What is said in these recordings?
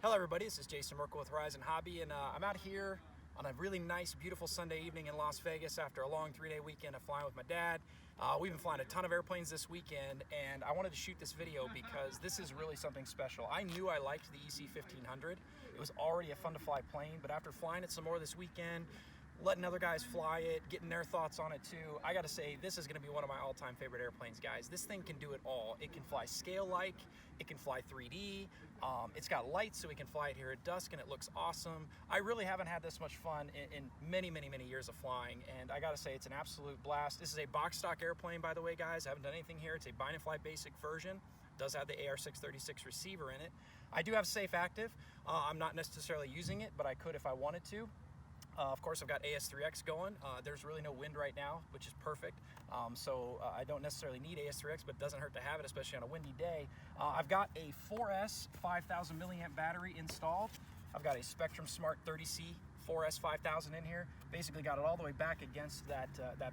Hello everybody, this is Jason Merkel with Horizon Hobby, and I'm out here on a really nice, beautiful Sunday evening in Las Vegas after a long 3-day weekend of flying with my dad. We've been flying a ton of airplanes this weekend, and I wanted to shoot this video because this is really something special. I knew I liked the EC-1500. It was already a fun to fly plane, but after flying it some more this weekend, letting other guys fly it, getting their thoughts on it too, I gotta say, this is gonna be one of my all-time favorite airplanes, guys. This thing can do it all. It can fly scale-like, it can fly 3D, it's got lights so we can fly it here at dusk, and it looks awesome. I really haven't had this much fun in many years of flying, and I gotta say, it's an absolute blast. This is a box stock airplane, by the way, guys. I haven't done anything here. It's a bind and fly basic version. It does have the AR-636 receiver in it. I do have safe active. I'm not necessarily using it, but I could if I wanted to. Of course, I've got AS3X going. There's really no wind right now, which is perfect. So I don't necessarily need AS3X, but it doesn't hurt to have it, especially on a windy day. I've got a 4S 5,000 milliamp battery installed. I've got a Spectrum Smart 30C 4S 5000 in here. Basically got it all the way back against that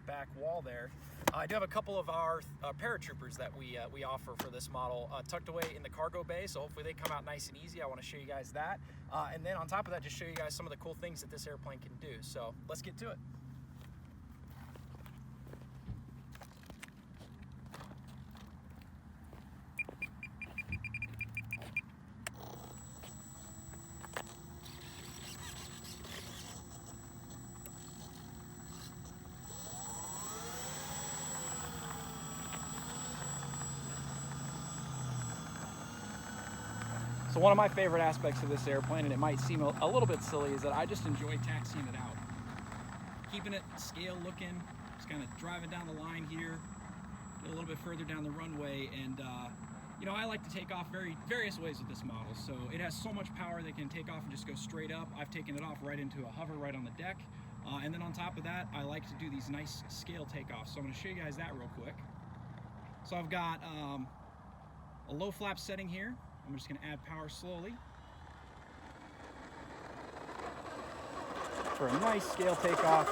back wall there. I do have a couple of our paratroopers that we offer for this model tucked away in the cargo bay, so hopefully they come out nice and easy. I want to show you guys that. And then on top of that, just show you guys some of the cool things that this airplane can do. So let's get to it. So one of my favorite aspects of this airplane, and it might seem a little bit silly, is that I just enjoy taxiing it out. Keeping it scale looking, just kind of driving down the line here, get a little bit further down the runway, and you know, I like to take off various ways with this model. So it has so much power that it can take off and just go straight up. I've taken it off right into a hover right on the deck. And then on top of that, I like to do these nice scale takeoffs. So I'm gonna show you guys that real quick. So I've got a low flap setting here. I'm just going to add power slowly for a nice scale takeoff.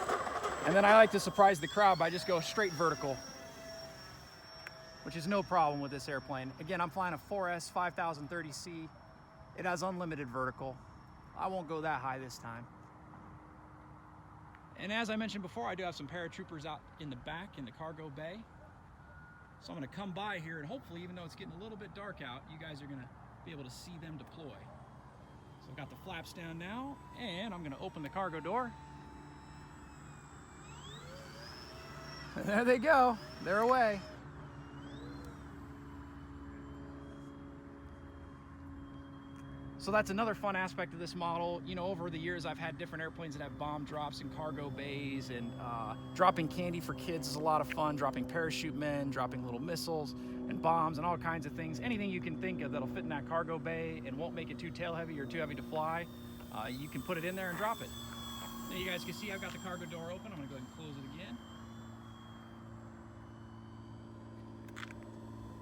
And then I like to surprise the crowd by just go straight vertical, which is no problem with this airplane. Again, I'm flying a 4S 5030C. It has unlimited vertical. I won't go that high this time. And as I mentioned before, I do have some paratroopers out in the back in the cargo bay. So I'm going to come by here, and hopefully, even though it's getting a little bit dark out, you guys are going to be able to see them deploy. So I've got the flaps down now, and I'm going to open the cargo door. And there they go. They're away. So that's another fun aspect of this model. You know, over the years, I've had different airplanes that have bomb drops in cargo bays, and dropping candy for kids is a lot of fun. Dropping parachute men, dropping little missiles and bombs and all kinds of things. Anything you can think of that'll fit in that cargo bay and won't make it too tail heavy or too heavy to fly, you can put it in there and drop it. Now you guys can see I've got the cargo door open. I'm gonna go ahead and close it again.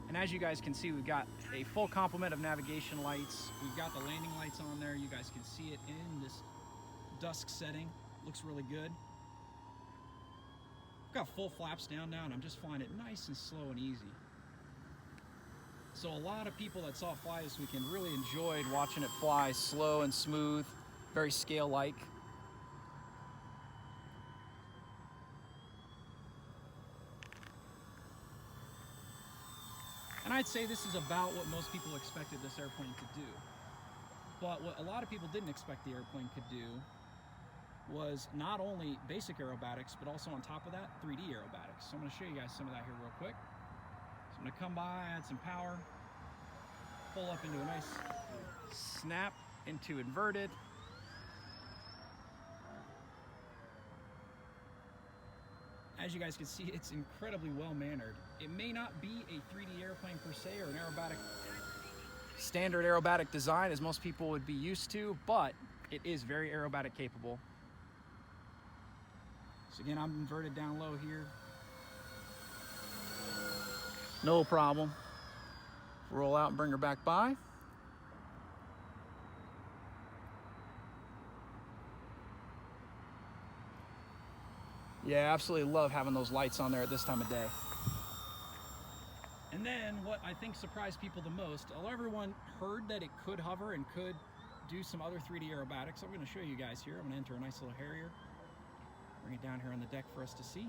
And as you guys can see, we've got a full complement of navigation lights. We've got the landing lights on there. You guys can see it in this dusk setting. Looks really good. I've got full flaps down now, and I'm just flying it nice and slow and easy. So a lot of people that saw it fly this weekend really enjoyed watching it fly slow and smooth, very scale-like. And I'd say this is about what most people expected this airplane to do. But what a lot of people didn't expect the airplane could do was not only basic aerobatics, but also on top of that, 3D aerobatics. So I'm going to show you guys some of that here real quick. So I'm going to come by, add some power, pull up into a nice snap into inverted. As you guys can see, it's incredibly well-mannered. It may not be a 3D airplane per se, or an aerobatic, standard aerobatic design as most people would be used to, but it is very aerobatic capable. So again, I'm inverted down low here. No problem. Roll out and bring her back by. Yeah, absolutely love having those lights on there at this time of day. And then what I think surprised people the most, although everyone heard that it could hover and could do some other 3D aerobatics. I'm going to show you guys here. I'm going to enter a nice little Harrier. Bring it down here on the deck for us to see.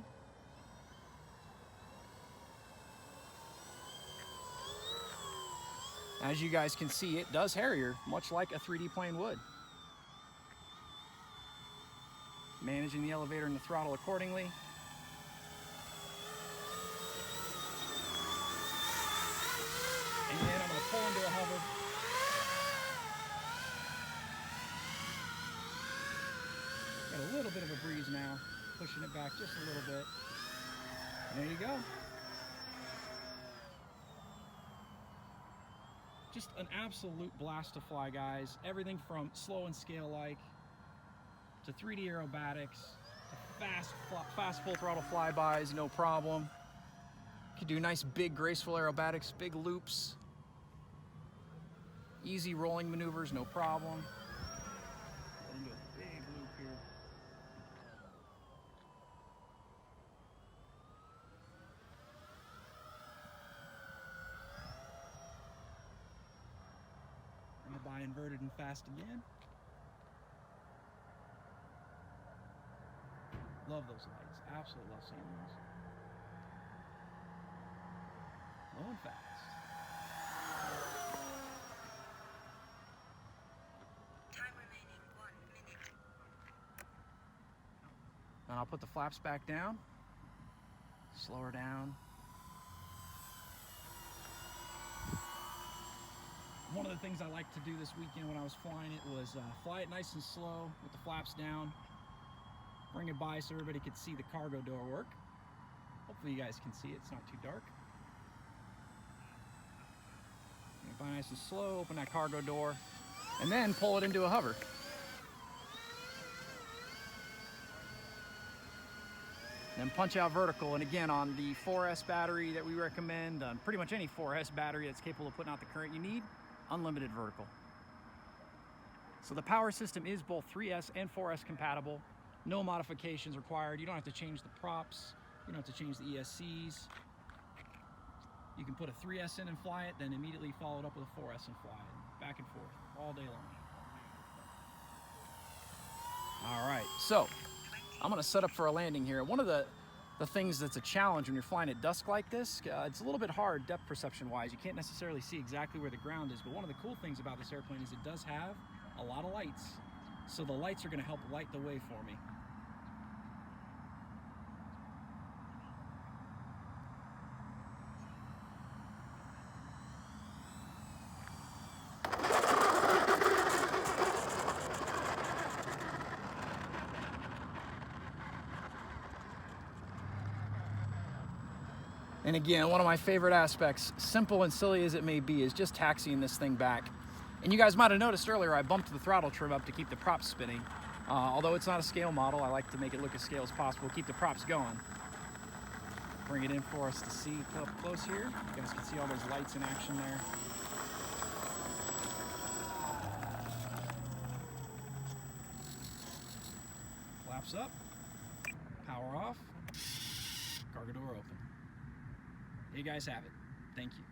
As you guys can see, it does Harrier, much like a 3D plane would. Managing the elevator and the throttle accordingly. And I'm going to pull into a hover. Got a little bit of a breeze now, pushing it back just a little bit. And there you go. Just an absolute blast to fly, guys. Everything from slow and scale-like to 3D aerobatics to fast full throttle flybys, no problem. You can do nice big graceful aerobatics, big loops, easy rolling maneuvers, no problem. Into a big loop here. Bring it by inverted and fast again. Love those lights. Absolutely love seeing those. Low and fast. Time remaining 1 minute. And I'll put the flaps back down. Slow her down. One of the things I liked to do this weekend when I was flying it was fly it nice and slow with the flaps down. Bring it by so everybody could see the cargo door work. Hopefully you guys can see it, it's not too dark. Bring it by nice and slow, open that cargo door, and then pull it into a hover. Then punch out vertical, and again on the 4S battery that we recommend, on pretty much any 4S battery that's capable of putting out the current you need, unlimited vertical. So the power system is both 3S and 4S compatible. No modifications required. You don't have to change the props. You don't have to change the ESCs. You can put a 3S in and fly it, then immediately follow it up with a 4S and fly it. Back and forth, all day long. All right, so I'm gonna set up for a landing here. One of the things that's a challenge when you're flying at dusk like this, it's a little bit hard depth perception wise. You can't necessarily see exactly where the ground is, but one of the cool things about this airplane is it does have a lot of lights. So the lights are gonna help light the way for me. And again, one of my favorite aspects, simple and silly as it may be, is just taxiing this thing back. And you guys might have noticed earlier I bumped the throttle trim up to keep the props spinning. Although it's not a scale model, I like to make it look as scale as possible, keep the props going. Bring it in for us to see up close here. You guys can see all those lights in action there. Flaps up, power off, cargo door open. There you guys have it. Thank you.